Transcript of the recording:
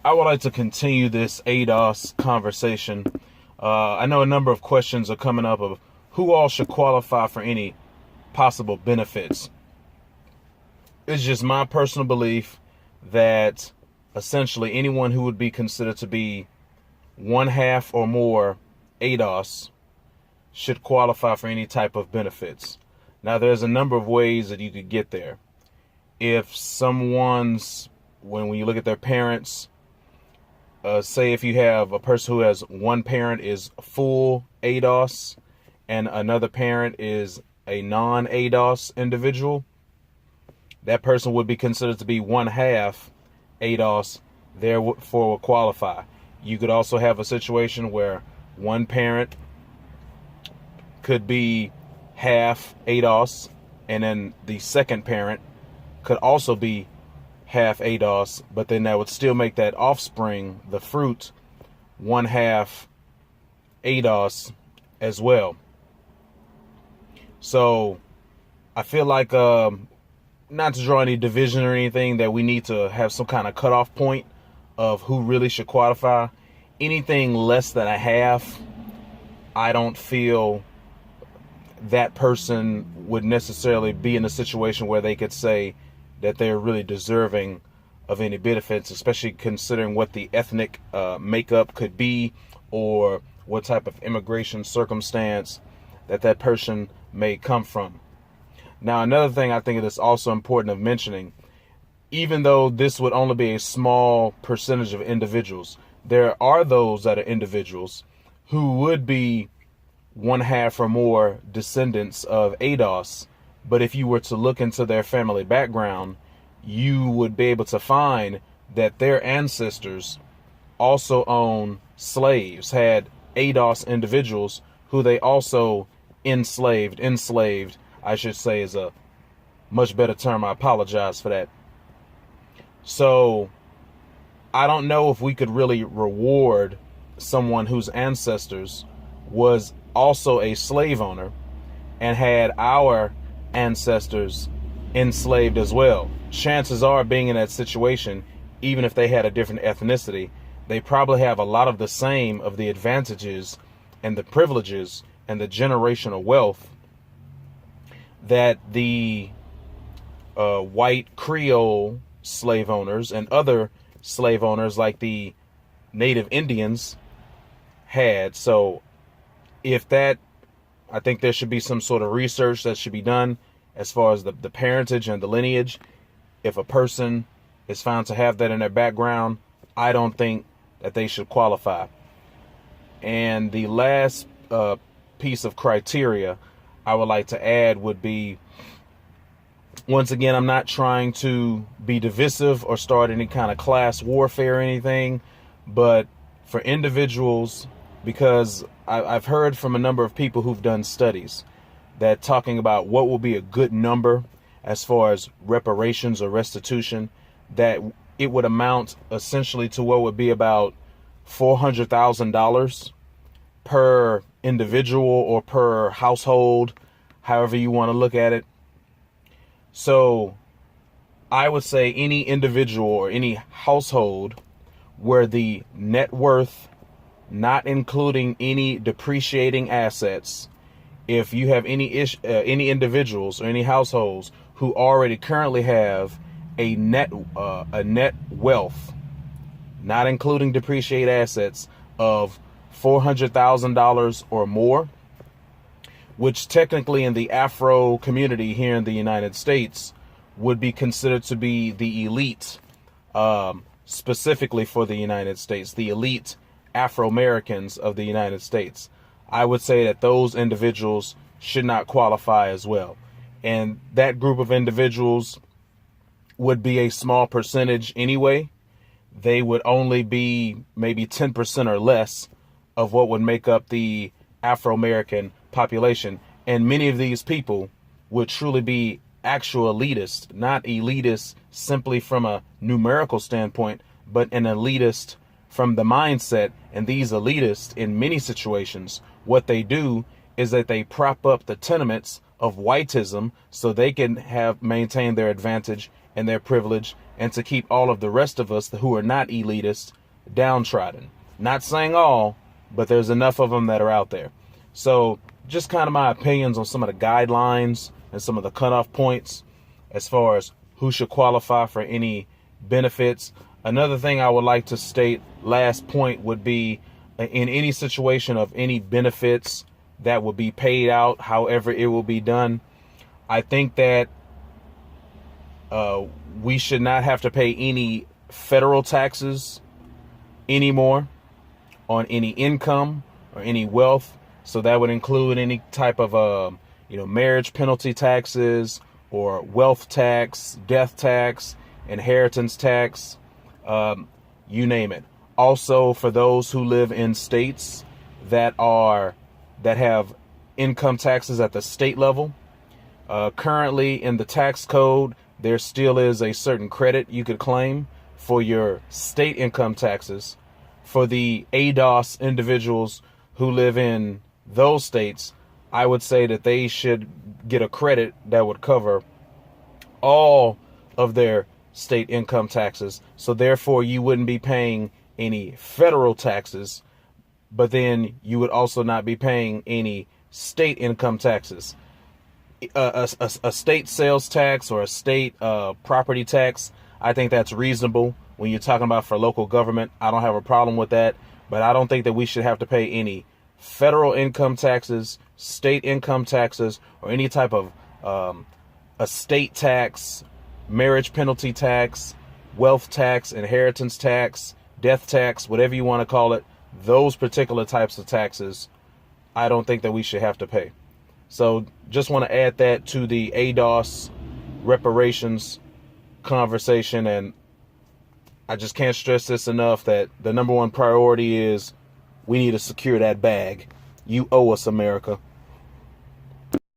I would like to continue this ADOS conversation. I know a number of questions are coming up of who all should qualify for any possible benefits. It's just my personal belief that essentially anyone who would be considered to be one half or more ADOS should qualify for any type of benefits. Now, there's a number of ways that you could get there. If someone's, when you look at their parents, say if you have a person who has one parent is full ADOS and another parent is a non-ADOS individual, that person would be considered to be one half ADOS, therefore will qualify. You could also have a situation where one parent could be half ADOS and then the second parent could also be half ADOS, but then that would still make that offspring, the fruit, one half ADOS as well. So I feel like, not to draw any division or anything, that we need to have some kind of cutoff point of who really should qualify. Anything less than a half, I don't feel that person would necessarily be in a situation where they could say that they're really deserving of any benefits, especially considering what the ethnic makeup could be or what type of immigration circumstance that person may come from. Now, another thing I think it is also important of mentioning, even though this would only be a small percentage of individuals, there are those that are individuals who would be one half or more descendants of ADOS. But if you were to look into their family background, you would be able to find that their ancestors also owned slaves, had ADOS individuals who they also enslaved, I should say, is a much better term. I apologize for that. So I don't know if we could really reward someone whose ancestors was also a slave owner and had our ancestors enslaved as well. Chances are, being in that situation, even if they had a different ethnicity, they probably have a lot of the same of the advantages and the privileges and the generational wealth that the white Creole slave owners and other slave owners like the native Indians had. So I think there should be some sort of research that should be done as far as the parentage and the lineage. If a person is found to have that in their background, I don't think that they should qualify. And the last piece of criteria I would like to add would be, once again, I'm not trying to be divisive or start any kind of class warfare or anything, but for individuals, because I've heard from a number of people who've done studies that talking about what will be a good number as far as reparations or restitution, that it would amount essentially to what would be about $400,000 per individual or per household, however you want to look at it. So I would say any individual or any household where the net worth, not including any depreciating assets, if you have any individuals or any households who already currently have a net wealth, not including depreciated assets, of $400,000 or more, which technically in the Afro community here in the United States would be considered to be the elite, specifically for the United States, the elite Afro-Americans of the United States. I would say that those individuals should not qualify as well. And that group of individuals would be a small percentage anyway. They would only be maybe 10% or less of what would make up the Afro-American population. And many of these people would truly be actual elitists, not elitists simply from a numerical standpoint, but an elitist from the mindset. And these elitists, in many situations, what they do is that they prop up the tenements of whiteism so they can maintain their advantage and their privilege, and to keep all of the rest of us who are not elitists downtrodden. Not saying all, but there's enough of them that are out there. So just kind of my opinions on some of the guidelines and some of the cutoff points as far as who should qualify for any benefits. Another thing I would like to state, last point, would be in any situation of any benefits that will be paid out, however it will be done, I think that we should not have to pay any federal taxes anymore on any income or any wealth. So that would include any type of marriage penalty taxes or wealth tax, death tax, inheritance tax, you name it. Also, for those who live in states that have income taxes at the state level, currently in the tax code, there still is a certain credit you could claim for your state income taxes. For the ADOS individuals who live in those states, I would say that they should get a credit that would cover all of their state income taxes. So therefore, you wouldn't be paying any federal taxes, but then you would also not be paying any state income taxes. A state sales tax or a state property tax, I think that's reasonable when you're talking about for local government. I don't have a problem with that, but I don't think that we should have to pay any federal income taxes, state income taxes, or any type of estate tax, marriage penalty tax, wealth tax, inheritance tax, death tax, whatever you want to call it. Those particular types of taxes, I don't think that we should have to pay. So just want to add that to the ADOS reparations conversation. And I just can't stress this enough that the number one priority is we need to secure that bag. You owe us, America.